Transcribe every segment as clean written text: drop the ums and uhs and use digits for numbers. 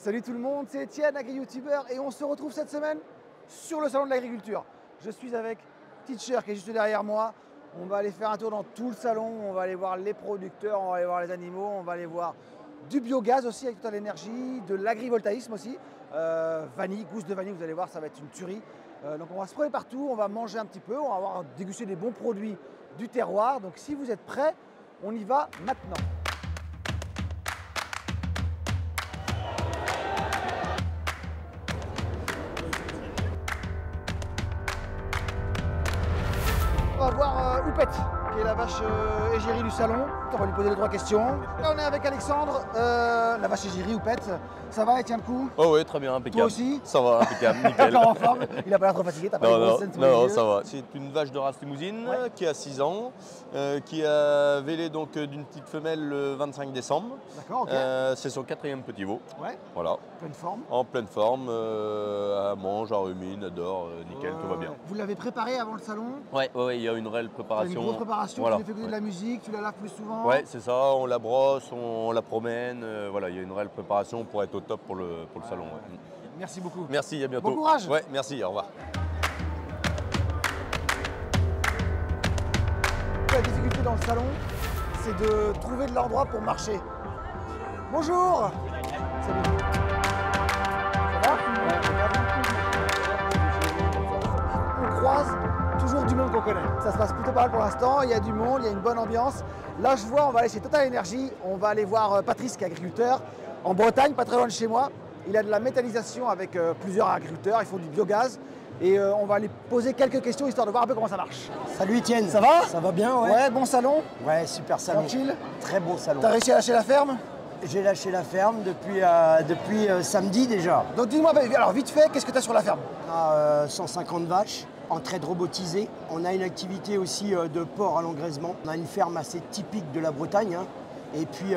Salut tout le monde, c'est Étienne, agri-youtubeur, et on se retrouve cette semaine sur le salon de l'agriculture. Je suis avec Teacher qui est juste derrière moi. On va aller faire un tour dans tout le salon, on va aller voir les producteurs, on va aller voir les animaux, on va aller voir du biogaz aussi avec Total Energy, de l'agrivoltaïsme aussi. Vanille, gousse de vanille, vous allez voir, ça va être une tuerie. Donc on va se promener partout, on va manger un petit peu, on va avoir dégusté des bons produits du terroir. Donc si vous êtes prêts, on y va maintenant. On va voir Oupette, qui est la vache égérie du salon. On va lui poser 2-3 questions. Là, on est avec Alexandre, la vache égérie Oupette. Ça va, elle tient le coup? Oh oui, très bien, impeccable. Toi aussi? Ça va, impeccable, nickel. Encore en forme. Il a pas l'air trop fatigué, t'as pas Non, non, non, ça va. C'est une vache de race limousine qui a 6 ans, qui a vélé donc d'une petite femelle le 25 décembre. D'accord, ok. C'est son 4e petit veau. Ouais, Voilà. pleine forme. En pleine forme, elle mange, elle rumine, elle dort, nickel, tout va bien. Vous l'avez préparé avant le salon? Ouais, il y a une réelle T'as préparation. une grosse préparation, Voilà. tu lui fais écouter de la musique, tu la laves plus souvent? Ouais, c'est ça, on la brosse, on la promène, voilà, il y a une réelle préparation pour être au top pour le salon. Ouais. Merci beaucoup. Merci, à bientôt. Bon courage. Ouais, merci, au revoir. La difficulté dans le salon, c'est de trouver de l'endroit pour marcher. Bonjour. Salut. Ça va? On croise toujours du monde qu'on connaît. Ça se passe plutôt pas mal pour l'instant, il y a du monde, il y a une bonne ambiance. Là je vois, on va aller chez Total Energy, on va aller voir Patrice qui est agriculteur en Bretagne, pas très loin de chez moi. Il a de la méthanisation avec plusieurs agriculteurs, ils font du biogaz. Et on va lui poser quelques questions histoire de voir un peu comment ça marche. Salut Étienne. Ça va? Ça va bien, ouais. Ouais, bon salon? Ouais, super salon. Tranquille? Très beau salon. T'as réussi à lâcher la ferme? J'ai lâché la ferme depuis samedi déjà. Donc dis-moi, alors vite fait, qu'est-ce que tu as sur la ferme? On a 150 vaches en traite robotisée. On a une activité aussi de porc à l'engraissement. On a une ferme assez typique de la Bretagne. Hein. Et puis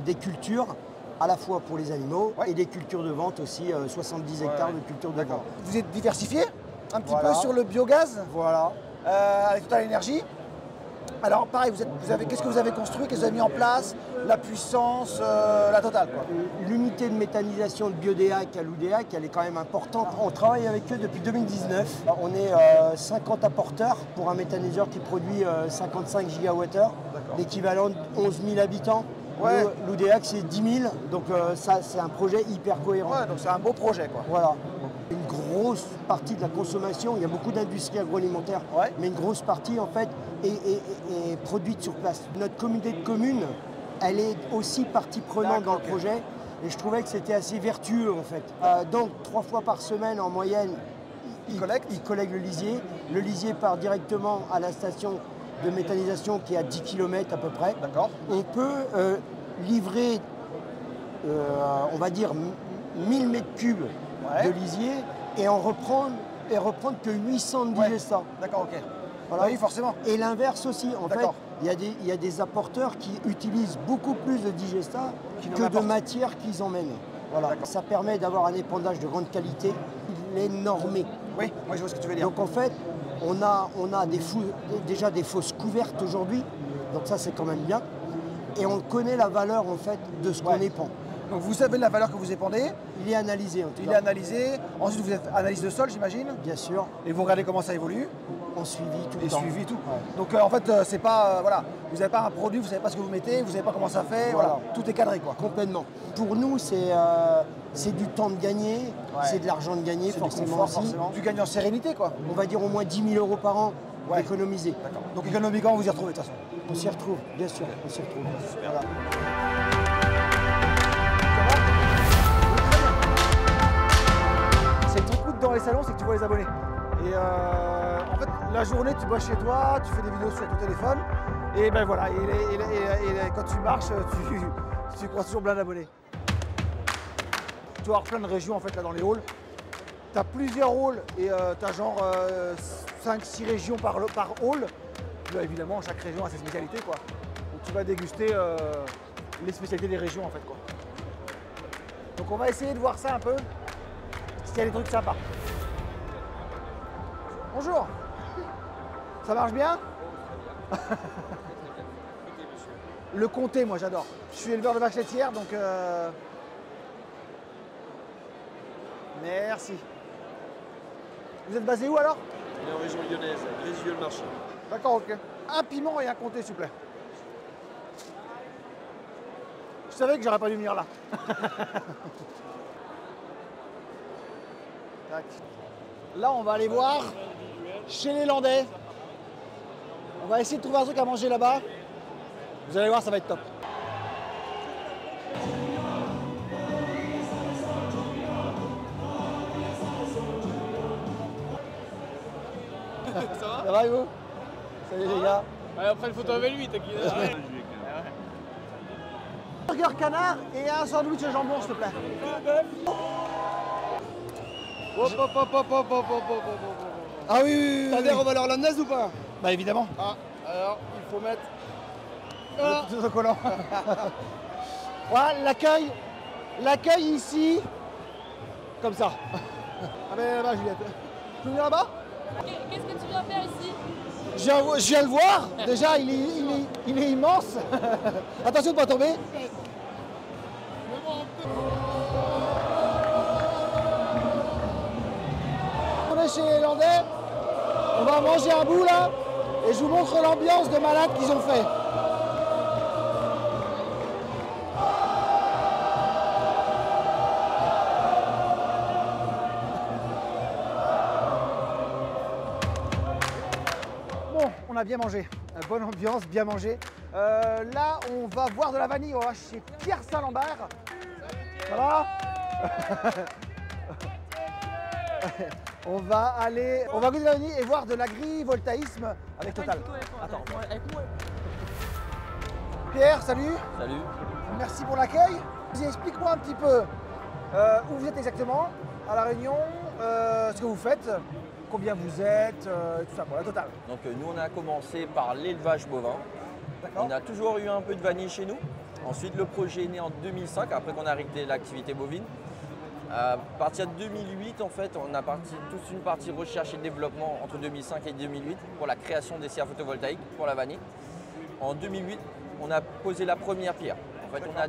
des cultures, à la fois pour les animaux et des cultures de vente aussi, 70 hectares de cultures de vente. Vous êtes diversifié un petit Voilà. peu sur le biogaz Voilà. avec Total Energy. Alors pareil, qu'est-ce que vous avez construit, qu'est-ce que vous avez mis en place? La puissance, la totale quoi. L'unité de méthanisation de Biodéac à l'Oudéac, elle est quand même importante. On travaille avec eux depuis 2019. On est 50 apporteurs pour un méthaniseur qui produit 55 gigawattheures, l'équivalent de 11 000 habitants. Ouais. L'Oudéac, c'est 10 000, donc ça, c'est un projet hyper cohérent. Ouais, donc c'est un beau projet quoi. Voilà. Une grosse partie de la consommation, il y a beaucoup d'industries agroalimentaires, mais une grosse partie en fait est produite sur place. Notre communauté de communes, elle est aussi partie prenante dans le projet et je trouvais que c'était assez vertueux en fait. Donc 3 fois par semaine en moyenne, ils collectent le lisier. Le lisier part directement à la station de méthanisation qui est à 10 km à peu près. D'accord. On peut livrer, on va dire, 1000 mètres cubes de lisier et reprendre que 800 de digestat. D'accord, ok. Voilà. Oui, forcément. Et l'inverse aussi, en fait, il y a des apporteurs qui utilisent beaucoup plus de digestat que de matière qu'ils emmènent. Voilà. Ça permet d'avoir un épandage de grande qualité. Il est normé. Oui, moi je vois ce que tu veux dire. Donc en fait, on a déjà des fosses couvertes aujourd'hui, donc ça c'est quand même bien. Et on connaît la valeur en fait de ce qu'on épand. Donc vous savez la valeur que vous épandez? Il est analysé en tout cas. Il est analysé. Ensuite vous faites analyse de sol j'imagine? Bien sûr. Et vous regardez comment ça évolue? On suivi tout le Et temps. suivi tout. Ouais. Donc en fait c'est pas voilà, vous n'avez pas un produit, vous savez pas ce que vous mettez, vous savez pas comment ça fait, voilà. Tout est cadré quoi. Complètement. Pour nous c'est du temps de gagner, c'est de l'argent de gagner forcément aussi. Tu gagnes en sérénité quoi. On va dire au moins 10 000 € par an économisés. D'accord. Donc économiquement vous y retrouvez de toute façon. On s'y retrouve, bien sûr, on s'y retrouve. Voilà. C'est le truc cool dans les salons, c'est que tu vois les abonnés. Et en fait, la journée, tu bosses chez toi, tu fais des vidéos sur ton téléphone, et ben voilà, et quand tu marches, tu croises toujours plein d'abonnés. Tu vas avoir plein de régions en fait là dans les halls. Tu as plusieurs halls et tu as genre 5-6 régions par hall. Là, évidemment, chaque région a ses spécialités quoi. Donc tu vas déguster les spécialités des régions en fait quoi. Donc on va essayer de voir ça un peu. S'il y a des trucs sympas. Bonjour. Ça marche bien? Le comté, moi j'adore. Je suis éleveur de vaches laitières, donc Merci. Vous êtes basé où alors? On est en région lyonnaise, à Grésivaux-le-Marchais. D'accord, ok. Un piment et un comté, s'il vous plaît. Je savais que j'aurais pas dû venir là. Tac. Là, on va aller voir chez les Landais. On va essayer de trouver un truc à manger là-bas. Vous allez voir, ça va être top. Ça va et vous? Salut les gars. Ouais, après une photo avec lui, t'inquiète. Burger canard et un sandwich au jambon, s'il te plaît. Hop, hop, hop, hop, hop, hop, hop, hop, hop. Ah oui, oui, oui. T'adhères aux valeurs landaises ou pas? Bah évidemment. Ah, alors il faut mettre. Le petit autocollant. Voilà, l'accueil ici, comme ça. Ah ben là-bas, Juliette. Tu peux venir là-bas? Qu'est-ce que tu viens faire ici? Je viens le voir. Déjà, il est immense. Attention de ne pas tomber. On est chez les Landais. On va manger un bout là. Et je vous montre l'ambiance de malade qu'ils ont fait. Bon, on a bien mangé. Bonne ambiance, bien mangé. Là, on va voir de la vanille. On va chez Pierre Saint-Lambert. Ça va? On va goûter de la vanille et voir de l'agrivoltaïsme avec Total. Attends. Pierre, salut. Salut. Merci pour l'accueil. Explique-moi un petit peu où vous êtes exactement à La Réunion, ce que vous faites, combien vous êtes, tout ça, pour la totale. Donc nous on a commencé par l'élevage bovin. On a toujours eu un peu de vanille chez nous. Ensuite le projet est né en 2005, après qu'on a arrêté l'activité bovine. À partir de 2008 en fait, on a toute une partie recherche et développement entre 2005 et 2008 pour la création des serres photovoltaïques pour la vanille. En 2008, on a posé la première pierre. En fait, on a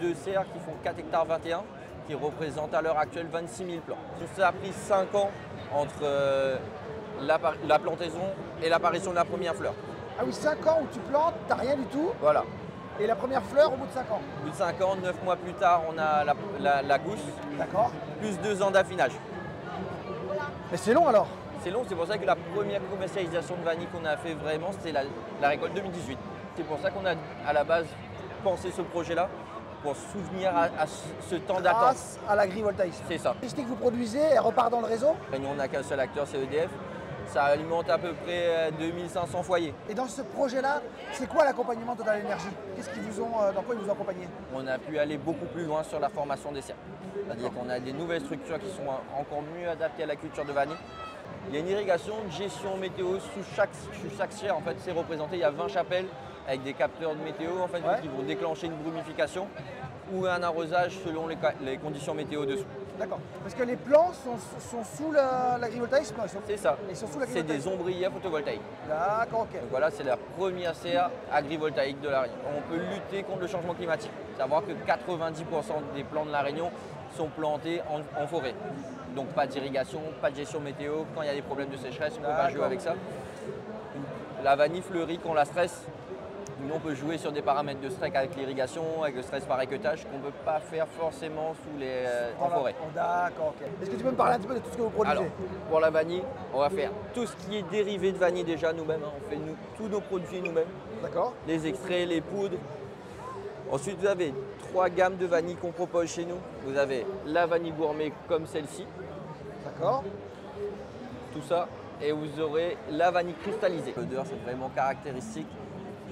deux serres qui font 4 hectares 21 qui représentent à l'heure actuelle 26 000 plants. Tout ça a pris 5 ans entre la plantaison et l'apparition de la première fleur. Ah oui, 5 ans où tu plantes, t'as rien du tout. Voilà. Et la première fleur au bout de 5 ans. Au bout de 5 ans, 9 mois plus tard, on a la gousse. D'accord. Plus 2 ans d'affinage. Mais c'est long alors. C'est long, c'est pour ça que la première commercialisation de vanille qu'on a fait vraiment, c'était la récolte 2018. C'est pour ça qu'on a à la base pensé ce projet-là, pour souvenir à ce temps d'attente. Grâce à l'agrivoltaïsme. C'est ça. L'électricité que vous produisez, elle repart dans le réseau. Nous, on n'a qu'un seul acteur, c'est EDF. Ça alimente à peu près 2500 foyers. Et dans ce projet-là, c'est quoi l'accompagnement Total Énergie? Qu'est-ce qu'ils vous ont, dans quoi ils vous ont accompagné? On a pu aller beaucoup plus loin sur la formation des serres. C'est-à-dire qu'on a des nouvelles structures qui sont encore mieux adaptées à la culture de vanille. Il y a une irrigation, une gestion météo sous chaque serre. En fait, c'est représenté, il y a 20 chapelles avec des capteurs de météo en fait, qui vont déclencher une brumification ou un arrosage selon les conditions météo dessous. D'accord. Parce que les plants sont sous l'agrivoltaïsme. C'est ça. Ils sont sous C'est l'agrivoltaïsme. des ombrières photovoltaïques. D'accord, ok. Donc voilà, c'est la première serre agrivoltaïque de La Réunion. On peut lutter contre le changement climatique. Savoir que 90% des plants de La Réunion sont plantés en forêt. Donc pas d'irrigation, pas de gestion météo. Quand il y a des problèmes de sécheresse, on ne peut pas jouer avec ça. La vanille fleurit quand on la stresse. Nous, on peut jouer sur des paramètres de stress avec l'irrigation, avec le stress par équeutage, qu'on ne peut pas faire forcément en forêt. D'accord, ok. Est-ce que tu peux me parler un petit peu de tout ce que vous produisez? Alors, pour la vanille, on va faire tout ce qui est dérivé de vanille déjà nous-mêmes. On fait tous nos produits nous-mêmes. D'accord. Les extraits, les poudres. Ensuite, vous avez 3 gammes de vanille qu'on propose chez nous. Vous avez la vanille gourmet comme celle-ci. D'accord. Tout ça. Et vous aurez la vanille cristallisée. L'odeur, c'est vraiment caractéristique.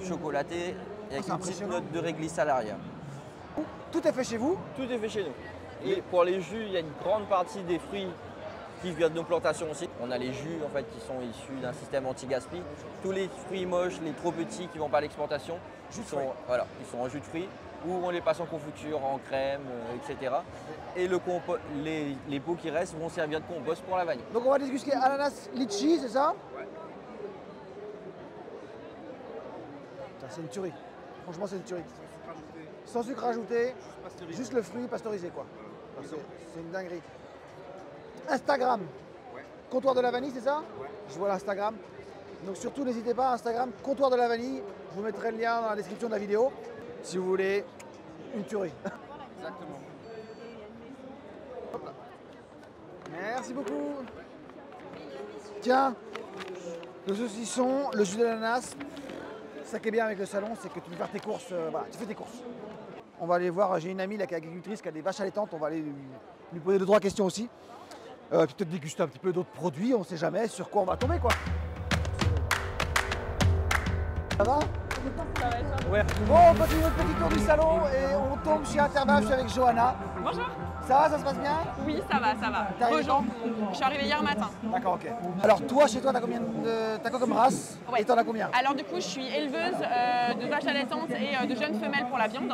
Chocolaté et avec une petite note de réglisse à l'arrière. Tout est fait chez vous? Tout est fait chez nous. Et pour les jus, il y a une grande partie des fruits qui viennent de nos plantations aussi. On a les jus en fait, qui sont issus d'un système anti-gaspi. Tous les fruits moches, les trop petits qui ne vont pas à l'exportation, ils sont en jus de fruits ou on les passe en confiture, en crème, etc. Et les pots qui restent vont servir de compost pour la vanille. Donc on va déguster ananas litchi, c'est ça? C'est une tuerie. Franchement, c'est une tuerie. Sans sucre rajouté, juste le fruit pasteurisé, quoi. C'est une dinguerie. Instagram. Comptoir de la vanille, c'est ça? Je vois l'Instagram. Donc surtout, n'hésitez pas, Instagram, Comptoir de la vanille. Je vous mettrai le lien dans la description de la vidéo si vous voulez une tuerie. Exactement. Hop là. Merci beaucoup. Tiens, le saucisson, le jus d'ananas. Ça qui est bien avec le salon, c'est que tu peux faire tes courses. Voilà, tu fais tes courses. On va aller voir, j'ai une amie là, qui est agricultrice, qui a des vaches allaitantes. On va aller lui poser 2-3 questions aussi. Peut-être déguster un petit peu d'autres produits, on ne sait jamais sur quoi on va tomber quoi. Ça va? Ouais. Bon, on continue notre petit tour du salon et on tombe chez Intervalle, je suis avec Johanna. Bonjour. Ça va, ça se passe bien? Oui, ça va, ça va. T'es arrivé Bonjour. quand? Je suis arrivée hier matin. D'accord, ok. Alors toi, chez toi, t'as combien t'as quoi comme race? Ouais. Et t'en as combien? Alors du coup, je suis éleveuse de vaches allaitantes et de jeunes femelles pour la viande.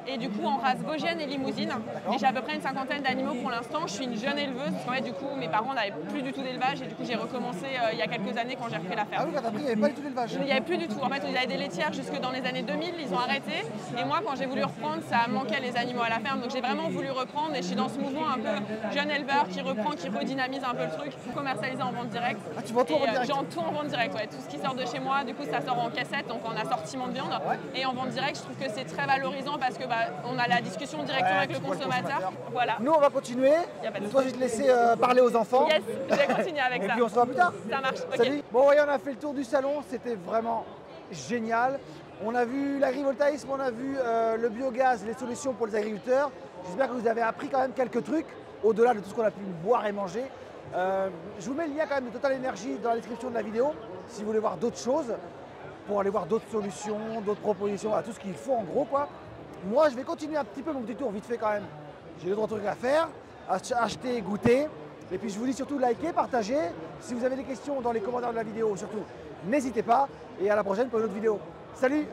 Et du coup, en race vosgienne et limousine. Et j'ai à peu près une cinquantaine d'animaux pour l'instant. Je suis une jeune éleveuse. Parce qu'en fait, du coup, mes parents n'avaient plus du tout d'élevage. Et du coup, j'ai recommencé il y a quelques années quand j'ai repris la Ah ferme. oui, quand t'as pris, il n'y avait pas du tout d'élevage. Il n'y avait plus du tout. En fait, ils avaient des laitières jusque dans les années 2000. Ils ont arrêté. Et moi, quand j'ai voulu reprendre, ça manquait les animaux à la ferme. Donc j'ai vraiment voulu reprendre. Et je suis dans ce mouvement un peu jeune éleveur qui reprend, qui redynamise un peu le truc, commercialisé en vente directe. Ah, tu vends tout en vente directe? J'en tout en vente directe, ouais. Tout ce qui sort de chez moi, du coup, ça sort en cassette, donc en assortiment de viande. Ouais. Et en vente directe, je trouve que c'est très valorisant parce que on a la discussion directement Ouais, avec le tu vois le consommateur. consommateur. Voilà. Nous, on va continuer. Y a pas de Toi, je vais te laisser parler aux enfants. Yes, je vais continuer avec Et ça. puis on se voit plus tard. Ça marche, ok. Salut. Bon, voyez, on a fait le tour du salon. C'était vraiment génial. On a vu l'agrivoltaïsme, on a vu le biogaz, les solutions pour les agriculteurs. J'espère que vous avez appris quand même quelques trucs, au-delà de tout ce qu'on a pu boire et manger. Je vous mets le lien quand même de Total Energy dans la description de la vidéo, si vous voulez voir d'autres choses, pour aller voir d'autres solutions, d'autres propositions, à tout ce qu'il faut en gros quoi. Moi, je vais continuer un petit peu mon petit tour vite fait quand même. J'ai 2-3 trucs à faire, acheter, goûter. Et puis je vous dis surtout likez, partagez. Si vous avez des questions dans les commentaires de la vidéo, surtout, n'hésitez pas. Et à la prochaine pour une autre vidéo. Salut!